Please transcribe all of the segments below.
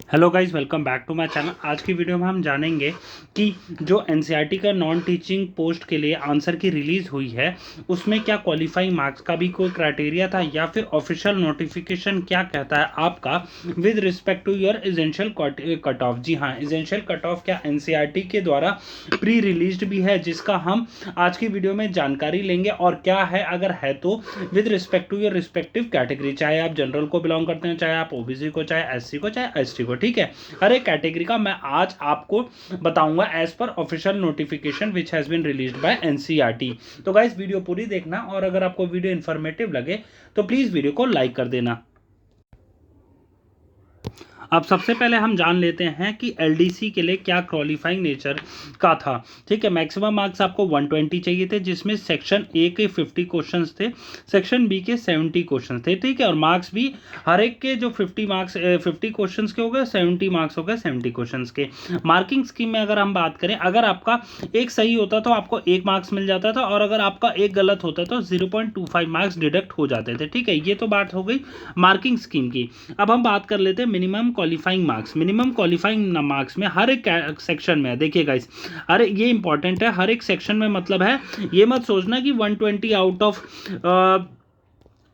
Hello guys, welcome back to my channel. आज की video में हम जानेंगे कि जो एनसीईआरटी का नॉन टीचिंग पोस्ट के लिए आंसर की रिलीज हुई है उसमें क्या क्वालिफाइंग मार्क्स का भी कोई क्राइटेरिया था या फिर ऑफिशियल नोटिफिकेशन क्या कहता है आपका with respect to your essential cut off. जी हाँ, एसेंशियल कट ऑफ क्या एनसीईआरटी के द्वारा प्री रिलीज्ड भी है, जिसका हम आज की वीडियो में जानकारी लेंगे। और क्या है, अगर है तो with respect to your respective category, चाहे आप जनरल को बिलोंग करते हैं, चाहे आप ओबीसी को, चाहे एससी को, चाहे एसटी को। ठीक है, हर एक कैटेगरी का मैं आज आपको बताऊंगा as per official notification which has been released by NCERT. तो गाइस, वीडियो पूरी देखना, और अगर आपको वीडियो इंफॉर्मेटिव लगे तो प्लीज वीडियो को लाइक कर देना। अब सबसे पहले हम जान लेते हैं कि एलडीसी के लिए क्या क्वालिफाइंग नेचर का था। ठीक है, मैक्सिमम मार्क्स आपको 120 चाहिए थे, जिसमें सेक्शन ए के 50 क्वेश्चंस थे, सेक्शन बी के 70 क्वेश्चंस थे। ठीक है, और मार्क्स भी हर एक के जो 50 मार्क्स 50 क्वेश्चंस के हो गए, 70 मार्क्स हो गए 70 क्वेश्चंस के। मार्किंग स्कीम में अगर हम बात करें, अगर आपका एक सही होता तो आपको 1 मार्क्स मिल जाता था, और अगर आपका एक गलत होता तो 0.25 मार्क्स डिडक्ट हो जाते थे। ठीक है, ये तो बात हो गई मार्किंग स्कीम की। अब हम बात कर लेते हैं minimum qualifying marks. Minimum qualifying marks में हर एक सेक्शन में देखिए गाइस, अरे ये इंपॉर्टेंट है, हर एक सेक्शन में मतलब है, ये मत सोचना कि 120 आउट ऑफ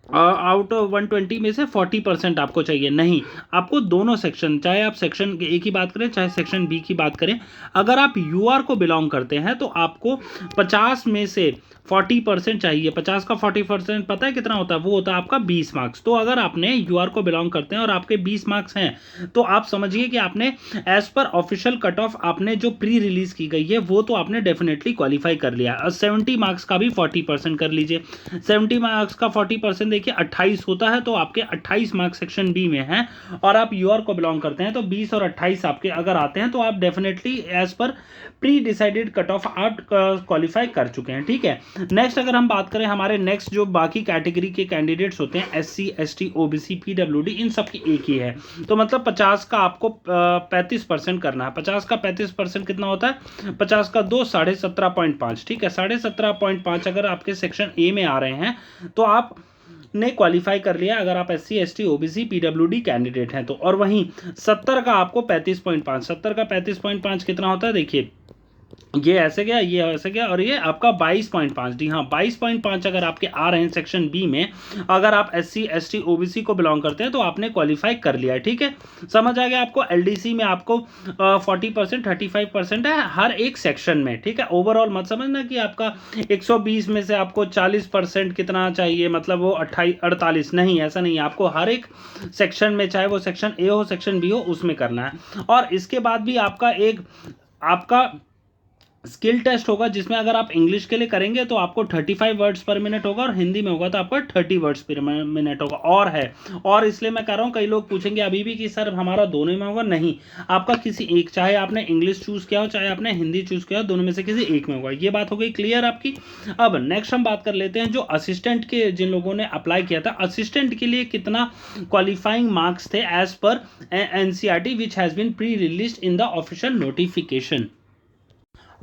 120 में से 40% आपको चाहिए। नहीं, आपको दोनों सेक्शन, चाहे आप सेक्शन ए की बात करें चाहे सेक्शन बी की बात करें, अगर आप यूआर को बिलोंग करते हैं तो आपको 50 में से 40% चाहिए। 50 का 40% पता है कितना होता है? वो होता है आपका 20 मार्क्स। तो अगर आपने यूआर को बिलोंग करते हैं और आपके 20 मार्क्स हैं तो आप समझिए कि आपने as per official cut off आपने जो प्री रिलीज की गई है वो तो आपने डेफिनेटली क्वालिफाई कर लिया। और 70 मार्क्स का भी 40% कर लीजिए। 70 मार्क्स का 40% देखिए 28 होता है, तो आपके 28 मार्क्स सेक्शन बी में हैं, और आप यूआर को बिलोंग करते हैं तो 20 और 28 आपके अगर आते हैं तो आप definitely as per pre decided cut off आप क्वालिफाई कर चुके हैं। ठीक है, नेक्स्ट अगर हम बात करें, हमारे नेक्स्ट जो बाकी कैटेगरी के कैंडिडेट्स होते हैं, एससी एसटी ओबीसी पीडब्ल्यूडी, इन सब की एक ही है। तो मतलब 50 का आपको 35% करना है। 50 का 35% कितना होता है? 50 का 2 17.5। ठीक है, 17.5 अगर आपके सेक्शन ए में आ रहे हैं तो आप ने क्वालिफाई कर लिया, अगर आप SC ST OBC PWD candidate हैं तो। और वहीं 70 का आपको 35.5, 70 का 35.5 कितना होता है? देखिए, ये ऐसे गया, ये ऐसे गया, और ये आपका 22.5। जी हाँ, 22.5 अगर आपके आ रहे हैं सेक्शन बी में, अगर आप एससी एसटी ओबीसी को बिलोंग करते हैं तो आपने क्वालिफाई कर लिया है। ठीक है, समझ आ गया आपको? एलडीसी में आपको 40% 35% है हर एक सेक्शन में। ठीक है, ओवरऑल मत समझना कि आपका 120 में से आपको 40% कितना चाहिए, मतलब वो 28 48, नहीं, ऐसा नहीं है। आपको हर एक सेक्शन में, चाहे वो सेक्शन ए हो सेक्शन बी हो, उसमें करना है। और इसके बाद भी आपका स्किल टेस्ट होगा, जिसमें अगर आप इंग्लिश के लिए करेंगे तो आपको 35 वर्ड्स पर मिनट होगा, और हिंदी में होगा तो आपका 30 वर्ड्स पर मिनट होगा। और है, और इसलिए मैं कह रहा हूँ, कई लोग पूछेंगे अभी भी कि सर हमारा दोनों में होगा। नहीं, आपका किसी एक, चाहे आपने इंग्लिश चूज किया हो चाहे आपने हिंदी चूज किया हो, दोनों में से किसी एक में होगा। ये बात हो गई क्लियर आपकी। अब नेक्स्ट हम बात कर लेते हैं जो असिस्टेंट के, जिन लोगों ने अप्लाई किया था, असिस्टेंट के लिए कितना क्वालिफाइंग मार्क्स थे as per NCERT which has been pre released in the official notification.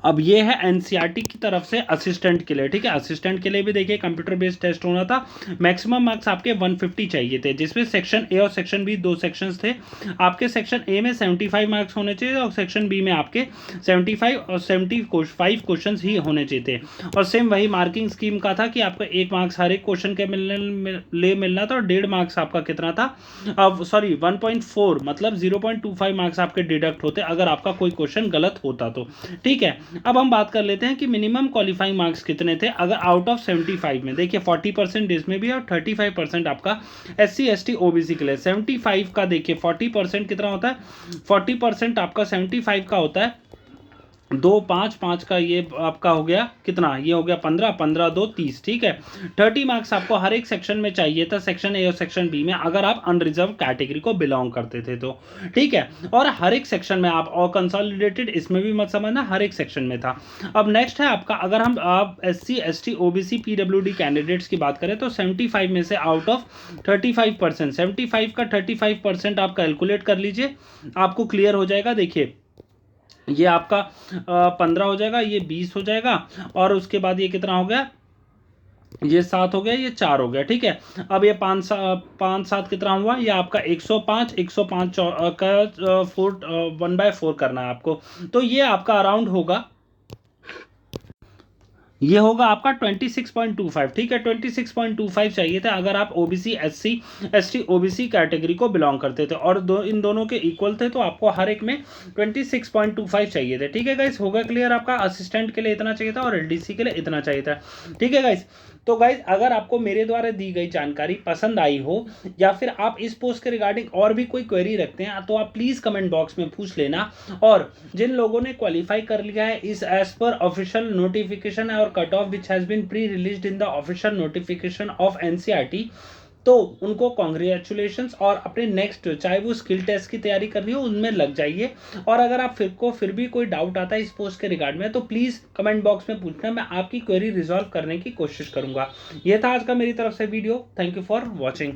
अब ये है एनसीईआरटी की तरफ से असिस्टेंट के लिए। ठीक है, असिस्टेंट के लिए भी देखिए कंप्यूटर बेस्ड टेस्ट होना था। मैक्सिमम मार्क्स आपके 150 चाहिए थे, जिसमें सेक्शन ए और सेक्शन बी दो सेक्शंस थे। आपके सेक्शन ए में 75 मार्क्स होने चाहिए, और सेक्शन बी में आपके 75 और 75 क्वेश्चन ही होने चाहिए थे। और सेम वही मार्किंग स्कीम का था कि आपका 1 मार्क्स हर एक क्वेश्चन के मिलना था, और 1.5 मार्क्स आपका कितना था? अब सॉरी 1.4, मतलब 0.25 मार्क्स आपके डिडक्ट होते अगर आपका कोई क्वेश्चन गलत होता तो। ठीक है, अब हम बात कर लेते हैं कि मिनिमम क्वालिफाइंग मार्क्स कितने थे अगर आउट ऑफ 75 में। देखिए 40% इसमें भी, और 35% आपका एससी एसटी ओबीसी के लिए। 75 का देखिए 40% कितना होता है? 40% आपका 75 का होता है 2 5 5 का, ये आपका हो गया कितना? ये हो गया 15, 15 2 30। ठीक है, 30 मार्क्स आपको हर एक सेक्शन में चाहिए था, सेक्शन ए और सेक्शन बी में, अगर आप अनरिजर्व कैटेगरी को बिलोंग करते थे तो। ठीक है, और हर एक सेक्शन में आप, और कंसोलिडेटेड इसमें भी मत समझना, हर एक सेक्शन में था। अब नेक्स्ट है आपका, अगर हम आप SC ST OBC PWD candidates की बात करें तो 75 में से आउट ऑफ 35%, 75 का 35% आप कैलकुलेट कर लीजिए, आपको क्लियर हो जाएगा। देखिए, ये आपका 15 हो जाएगा, ये 20 हो जाएगा, और उसके बाद ये कितना हो गया? ये 7 हो गया, ये 4 हो गया, ठीक है। अब ये 5 7 कितना हुआ, ये आपका 105, 105 का 1/4 करना है आपको। तो ये आपका अराउंड होगा, ये होगा आपका 26.25, ठीक है। 26.25 चाहिए था अगर आप OBC SC ST OBC category को बिलोंग करते थे और इन दोनों के इक्वल थे, तो आपको हर एक में 26.25 चाहिए थे, ठीक है गाइस। होगा क्लियर? आपका असिस्टेंट के लिए इतना चाहिए था और LDC के लिए इतना चाहिए था, ठीक है गाइस। तो गाइज अगर आपको मेरे द्वारा दी गई जानकारी पसंद आई हो या फिर आप इस पोस्ट के रिगार्डिंग और भी कोई क्वेरी रखते हैं तो आप प्लीज़ कमेंट बॉक्स में पूछ लेना। और जिन लोगों ने क्वालिफाई कर लिया है इस एज पर ऑफिशियल नोटिफिकेशन और cut off which has been pre released in the official notification of NCERT, तो उनको कॉन्ग्रेचुलेशंस, और अपने नेक्स्ट चाहे वो स्किल टेस्ट की तैयारी करनी हो उनमें लग जाइए। और अगर आप फिर भी कोई डाउट आता है इस पोस्ट के रिगार्ड में तो प्लीज़ कमेंट बॉक्स में पूछना, मैं आपकी क्वेरी रिजॉल्व करने की कोशिश करूंगा। यह था आज का मेरी तरफ से video. Thank you for watching.